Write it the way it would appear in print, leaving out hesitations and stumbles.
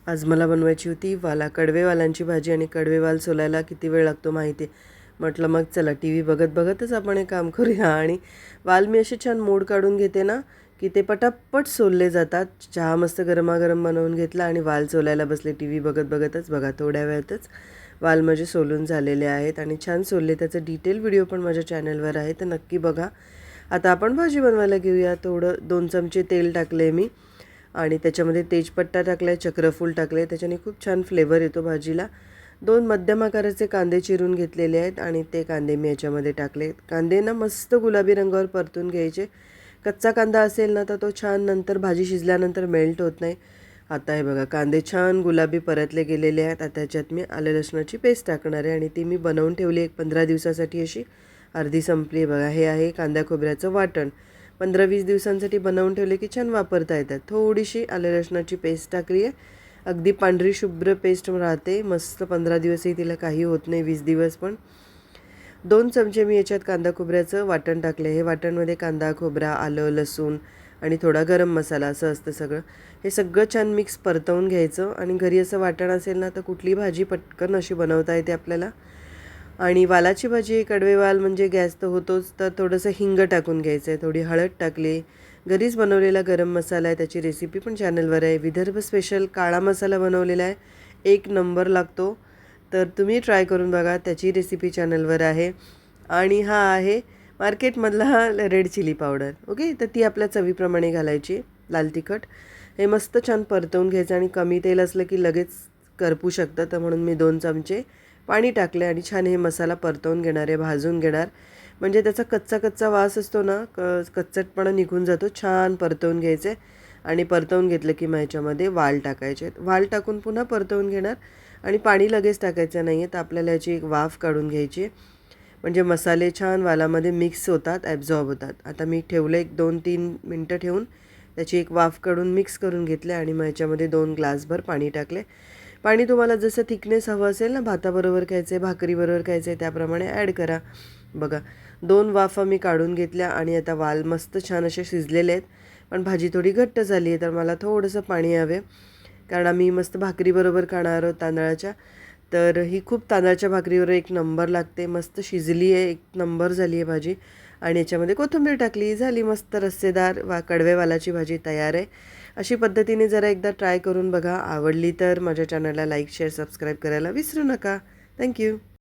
आज मला बनवायची होती कडवेवालांची भाजी आणि कडवेवाल सोलायला किती वेळ लागतो माहिती आहे. म्हटलं मग चला टी व्ही बघत बघतच आपण हे काम करूया. आणि वाल मी असे छान मोड काढून घेते ना की ते पटापट सोलले जातात. चहा मस्त गरमागरम बनवून घेतला आणि वाल सोलायला बसले टी व्ही बघत बघतच. बघा थोड्या वेळातच वाल माझे सोलून झालेले आहेत आणि छान सोलले. त्याचं डिटेल व्हिडिओ पण माझ्या चॅनलवर आहे, तर नक्की बघा. आता आपण भाजी बनवायला घेऊया. थोडं 2 चमचे तेल टाकले मी आणि त्याच्यामध्ये तेजपत्ता टाकला आहे, चक्रफूल टाकले, त्याच्याने खूप छान फ्लेवर येतो भाजीला. 2 मध्यम आकाराचे कांदे चिरून घेतलेले आहेत आणि ते कांदे मी याच्यामध्ये टाकले. कांदे ना मस्त गुलाबी रंगावर परतून घ्यायचे. कच्चा कांदा असेल ना तर तो छान नंतर भाजी शिजल्यानंतर मेल्ट होत नाही. आता हे बघा कांदे छान गुलाबी परतले गेलेले आहेत. आता त्याच्यात मी आलं लसणाची पेस्ट टाकणार आहे आणि ती मी बनवून ठेवली एक 15 दिवसासाठी, अशी अर्धी संपली. बघा हे आहे कांदा खोबऱ्याचं वाटण. 15-20 दिवसांसाठी बनवून ठेवले की छान वापरता येतात. थोडीशी आलं लसणाची पेस्ट टाकली आहे. अगदी पांढरी शुभ्र पेस्ट राहते मस्त. 15 दिवसही तिला काही होत नाही, 20 दिवस पण. 2 चमचे मी याच्यात कांदा खोबऱ्याचं वाटण टाकले. हे वाटणमध्ये कांदा खोबरा आलं लसूण आणि थोडा गरम मसाला असं असतं सगळं. हे सगळं छान मिक्स परतवून घ्यायचं. आणि घरी असं वाटण असेल ना तर कुठली भाजी पटकन अशी बनवता येते आपल्याला. आणि वालाची भाजी कडवेवाल म्हणजे गॅस तर होतोच, तर थोडंसं हिंग टाकून घ्यायचं आहे, थोडी हळद टाकली. घरीच बनवलेला गरम मसाला आहे, त्याची रेसिपी पण चॅनलवर आहे. विदर्भ स्पेशल काळा मसाला बनवलेला आहे, 1 नंबर लागतो. तर तुम्ही ट्राय करून बघा, त्याची रेसिपी चॅनलवर आहे. आणि हा आहे मार्केटमधला रेड चिली पावडर. ओके, तर ती आपल्या चवीप्रमाणे घालायची. लाल तिखट हे मस्त छान परतवून घ्यायचं. आणि कमी तेल असलं की लगेच करपू शकतं, तर म्हणून मी 2 चमचे पाणी टाकले आणि छान हे मसाला परतवून घेणार आहे, भाजून घेणार. म्हणजे त्याचा कच्चा कच्चा वास असतो ना, कच्चटपणा निघून जातो. छान परतवून घ्यायचे आणि परतवून घेतलं की मग ह्याच्यामध्ये वाल टाकायचे. वाल टाकून पुन्हा परतवून घेणार आणि पाणी लगेच टाकायचं नाही आहे. तर आपल्याला याची एक वाफ काढून घ्यायची, म्हणजे मसाले छान वालामध्ये मिक्स होतात, ॲब्झॉर्ब होतात. आता मी ठेवलं एक 2-3 मिनटं ठेवून त्याची एक वाफ काढून मिक्स करून घेतले आणि मग याच्यामध्ये 2 ग्लासभर पाणी टाकले. पाणी तुम्हाला जसं थिकनेस हवं असेल ना, भाताबरोबर खायचं आहे भाकरीबरोबर खायचं आहे त्याप्रमाणे ॲड करा. बघा 2 वाफा मी काढून घेतल्या आणि आता वाल मस्त छान असे शिजलेले आहेत. पण भाजी थोडी घट्ट झाली आहे, तर मला थोडंसं पाणी हवे, कारण आम्ही मस्त भाकरीबरोबर खाणार आहोत तांदळाच्या. तर ही खूप तांदळाच्या भाकरीवर 1 नंबर लागते. मस्त शिजली आहे, 1 नंबर झाली आहे भाजी. आणि याच्यामध्ये कोथिंबीर टाकली, झाली मस्त रस्सेदार कडवेवालाची भाजी तयार आहे. अशी पद्धतीने जरा एकदा ट्राय करून बघा. आवडली तर माझ्या चॅनलला लाईक शेअर सबस्क्राईब करायला विसरू नका. थँक्यू.